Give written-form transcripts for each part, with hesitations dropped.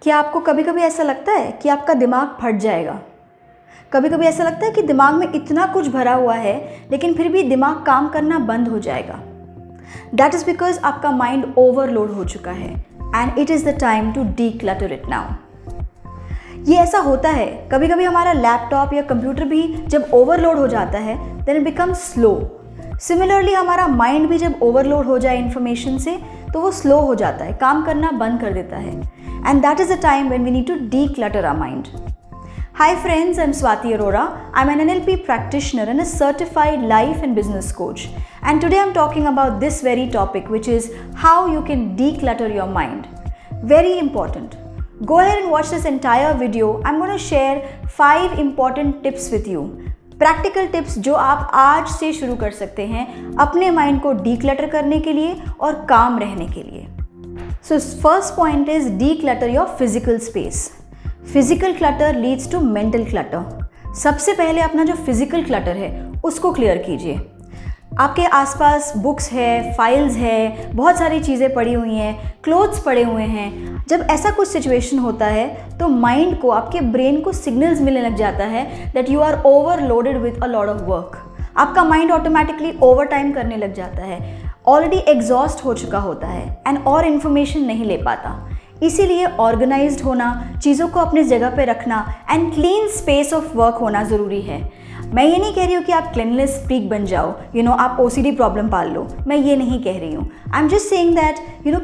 क्या आपको कभी कभी ऐसा लगता है कि आपका दिमाग फट जाएगा? कभी कभी ऐसा लगता है कि दिमाग में इतना कुछ भरा हुआ है लेकिन फिर भी दिमाग काम करना बंद हो जाएगा। दैट इज़ बिकॉज आपका माइंड ओवरलोड हो चुका है and it is the time to declutter it now. ये ऐसा होता है, कभी कभी हमारा लैपटॉप या कंप्यूटर भी जब ओवरलोड हो जाता है then it becomes slow. Similarly हमारा माइंड भी जब ओवरलोड हो जाए इन्फॉर्मेशन से तो वो स्लो हो जाता है, काम करना बंद कर देता है। And that is the time when we need to declutter our mind. Hi friends, I'm Swati Arora. I'm an NLP practitioner and a certified life and business coach. And today I'm talking about this very topic, which is how you can declutter your mind. Very important. Go ahead and watch this entire video. I'm going to share 5 important tips with you. Practical tips जो आप आज से शुरू कर सकते हैं अपने mind को डीक्लटर करने के लिए और काम रहने के लिए। So first point is declutter your physical space. Physical clutter leads to mental clutter. सबसे पहले अपना जो physical clutter है उसको क्लियर कीजिए। आपके आसपास बुक्स है, फाइल्स है, बहुत सारी चीज़ें पड़ी हुई हैं, क्लोथ्स पड़े हुए हैं। जब ऐसा कुछ सिचुएशन होता है तो माइंड को, आपके ब्रेन को सिग्नल्स मिलने लग जाता है that you are overloaded with a lot of work. आपका माइंड ऑटोमेटिकली ओवर टाइम करने लग जाता है, ऑलरेडी एग्जॉस्ट हो चुका होता है एंड और इन्फॉर्मेशन नहीं ले पाता। इसीलिए ऑर्गेनाइज्ड होना, चीज़ों को अपनी जगह पे रखना and clean space of work होना ज़रूरी है। मैं ये नहीं कह रही हूँ कि आप क्लीननेस फ्रीक बन जाओ, आप OCD प्रॉब्लम पाल लो, मैं ये नहीं कह रही हूँ। I am just saying that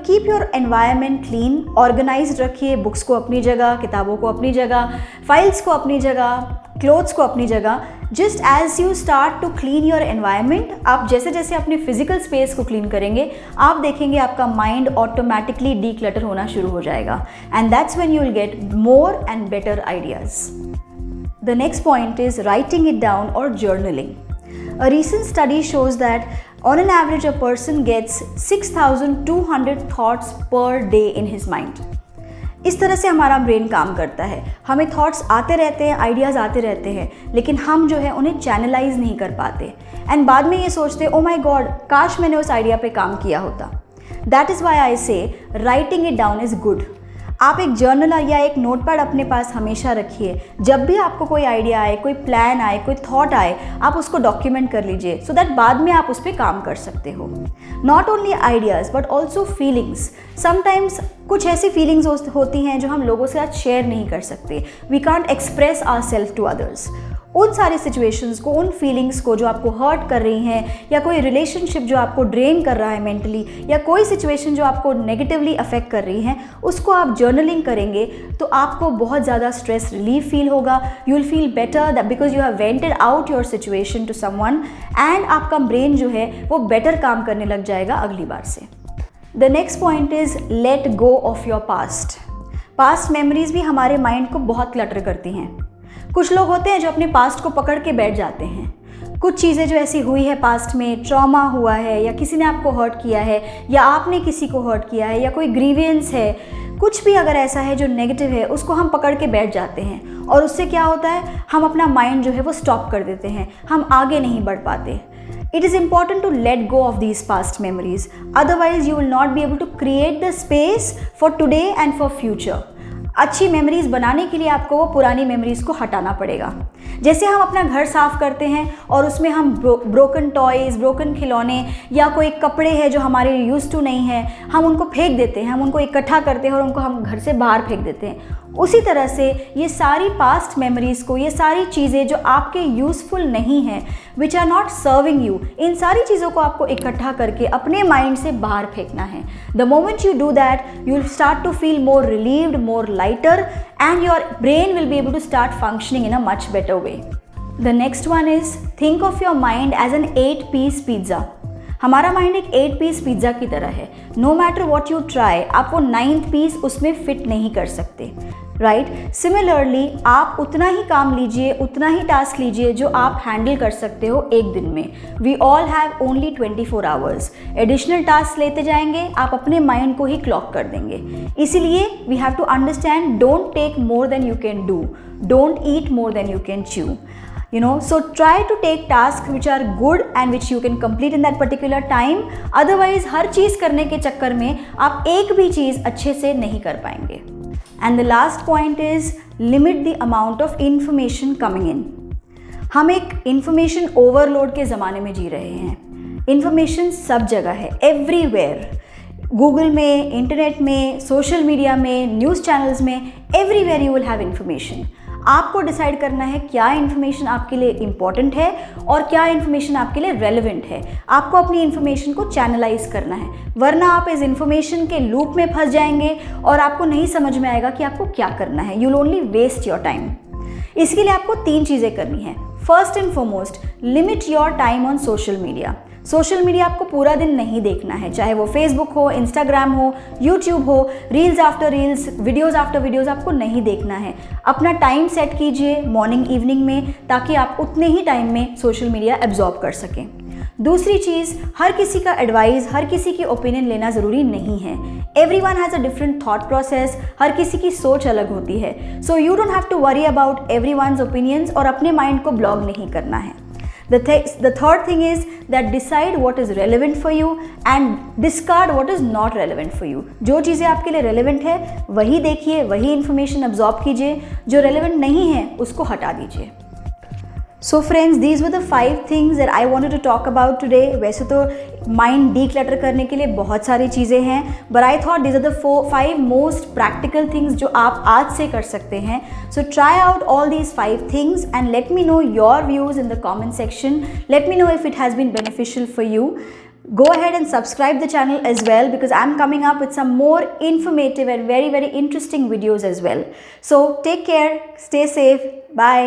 keep your environment clean, organised रखिए, बुक्स को अपनी जगह, किताबों को अपनी जगह, फाइल्स को अपनी जगह, क्लोथ्स को अपनी जगह। Just as you start to clean your environment, आप जैसे जैसे अपने फिजिकल स्पेस को क्लीन करेंगे आप देखेंगे आपका माइंड ऑटोमेटिकली डीक्लटर होना शुरू हो जाएगा and that's when you will get more and better ideas. The next point is writing it down or journaling. A recent study shows that on an average a person gets 6,200 thoughts per day in his mind. इस तरह से हमारा brain काम करता है। हमें thoughts आते रहते हैं, आइडियाज़ आते रहते हैं, लेकिन हम जो है उन्हें चैनलाइज नहीं कर पाते एंड बाद में ये सोचते ओ माई गॉड, काश मैंने उस आइडिया पे काम किया होता। दैट इज़ वाई आई से writing it down is good. आप एक जर्नल या एक नोटपैड अपने पास हमेशा रखिए। जब भी आपको कोई आइडिया आए, कोई प्लान आए, कोई थॉट आए, आप उसको डॉक्यूमेंट कर लीजिए सो दैट बाद में आप उस पर काम कर सकते हो। Not only ideas but also feelings. Sometimes कुछ ऐसी फीलिंग्स होती हैं जो हम लोगों के साथ शेयर नहीं कर सकते। We can't express our self to others. उन सारी सिचुएशंस को, उन फीलिंग्स को जो आपको हर्ट कर रही हैं, या कोई रिलेशनशिप जो आपको ड्रेन कर रहा है मेंटली, या कोई सिचुएशन जो आपको नेगेटिवली अफेक्ट कर रही हैं, उसको आप जर्नलिंग करेंगे तो आपको बहुत ज़्यादा स्ट्रेस रिलीफ फील होगा। You will feel better that because you have vented out your situation to someone and आपका ब्रेन जो है वो बेटर काम करने लग जाएगा अगली बार से। The next point is let go of your past. Past memories भी हमारे माइंड को बहुत क्लटर करती हैं। कुछ लोग होते हैं जो अपने पास्ट को पकड़ के बैठ जाते हैं। कुछ चीज़ें जो ऐसी हुई है पास्ट में, ट्रॉमा हुआ है या किसी ने आपको हर्ट किया है या आपने किसी को हर्ट किया है या कोई ग्रीवियंस है, कुछ भी अगर ऐसा है जो नेगेटिव है उसको हम पकड़ के बैठ जाते हैं और उससे क्या होता है, हम अपना माइंड जो है वो स्टॉप कर देते हैं, हम आगे नहीं बढ़ पाते। It is important to let go of these past memories. Otherwise, you will not be able to create the space for today and for future. अच्छी मेमोरीज बनाने के लिए आपको वो पुरानी मेमोरीज को हटाना पड़ेगा। जैसे हम अपना घर साफ़ करते हैं और उसमें हम ब्रोकन टॉयज़, ब्रोकन खिलौने या कोई कपड़े हैं जो हमारे यूज़ टू नहीं हैं, हम उनको फेंक देते हैं, हम उनको इकट्ठा करते हैं और उनको हम घर से बाहर फेंक देते हैं। उसी तरह से ये सारी पास्ट मेमोरीज़ को, ये सारी चीज़ें जो आपके यूज़फुल नहीं हैं, which are not serving you, इन सारी चीज़ों को आपको इकट्ठा करके अपने माइंड से बाहर फेंकना है। The moment you do that you will start to feel more relieved, more lighter and your brain will be able to start functioning in a much better way. The next one is think of your mind as an 8-piece pizza. हमारा mind एक 8-piece pizza की तरह है। No matter what you try, आप वो 9th piece उसमें fit नहीं कर सकते, राइट? सिमिलरली आप उतना ही काम लीजिए, उतना ही टास्क लीजिए जो आप हैंडल कर सकते हो एक दिन में। We all have only 24 hours. Additional task लेते जाएंगे, आप अपने माइंड को ही क्लॉक कर देंगे। इसीलिए we have to understand, don't take more than you can do, don't eat more than you can chew. So try to take tasks which are good and which you can complete in that particular time. Otherwise हर चीज़ करने के चक्कर में आप एक भी चीज़ अच्छे से नहीं कर पाएंगे। And the last point is limit the amount of information coming in. हम एक इंफॉर्मेशन ओवरलोड के ज़माने में जी रहे हैं। इंफॉर्मेशन सब जगह है, एवरीवेयर, गूगल में, इंटरनेट में, सोशल मीडिया में, न्यूज़ चैनल्स में, everywhere you will have information. आपको डिसाइड करना है क्या इन्फॉर्मेशन आपके लिए इम्पॉर्टेंट है और क्या इन्फॉर्मेशन आपके लिए रेलिवेंट है। आपको अपनी इन्फॉर्मेशन को चैनलाइज करना है, वरना आप इस इन्फॉर्मेशन के लूप में फंस जाएंगे और आपको नहीं समझ में आएगा कि आपको क्या करना है। You will only waste your time. इसके लिए आपको 3 चीज़ें करनी है। First and foremost, limit your time on social media. Social media आपको पूरा दिन नहीं देखना है, चाहे वो फेसबुक हो, इंस्टाग्राम हो, यूट्यूब हो, reels after reels, videos after videos आपको नहीं देखना है। अपना टाइम सेट कीजिए मॉर्निंग इवनिंग में, ताकि आप उतने ही टाइम में सोशल मीडिया एब्जॉर्ब कर सकें। दूसरी चीज़, हर किसी का एडवाइस, हर किसी की ओपिनियन लेना ज़रूरी नहीं है। Everyone has a different thought process, हर किसी की सोच अलग होती है। So you don't have to worry about everyone's opinions और अपने माइंड को ब्लॉक नहीं करना है। The third thing is that decide what is relevant for you and discard what is not relevant for you. जो चीज़ें आपके लिए relevant है वही देखिए, वही information absorb कीजिए, जो relevant नहीं है उसको हटा दीजिए। So friends, these were the 5 things that I wanted to talk about today. वैसे तो माइंड declutter करने के लिए बहुत सारी चीज़ें हैं, but I thought these are the 5 most practical things जो आप आज से कर सकते हैं. So try out all these 5 things and let me know your views in the comment section. Let me know if it has been beneficial for you. Go ahead and subscribe the channel as well, because I'm coming up with some more informative and very interesting videos as well. So take care, stay safe, bye.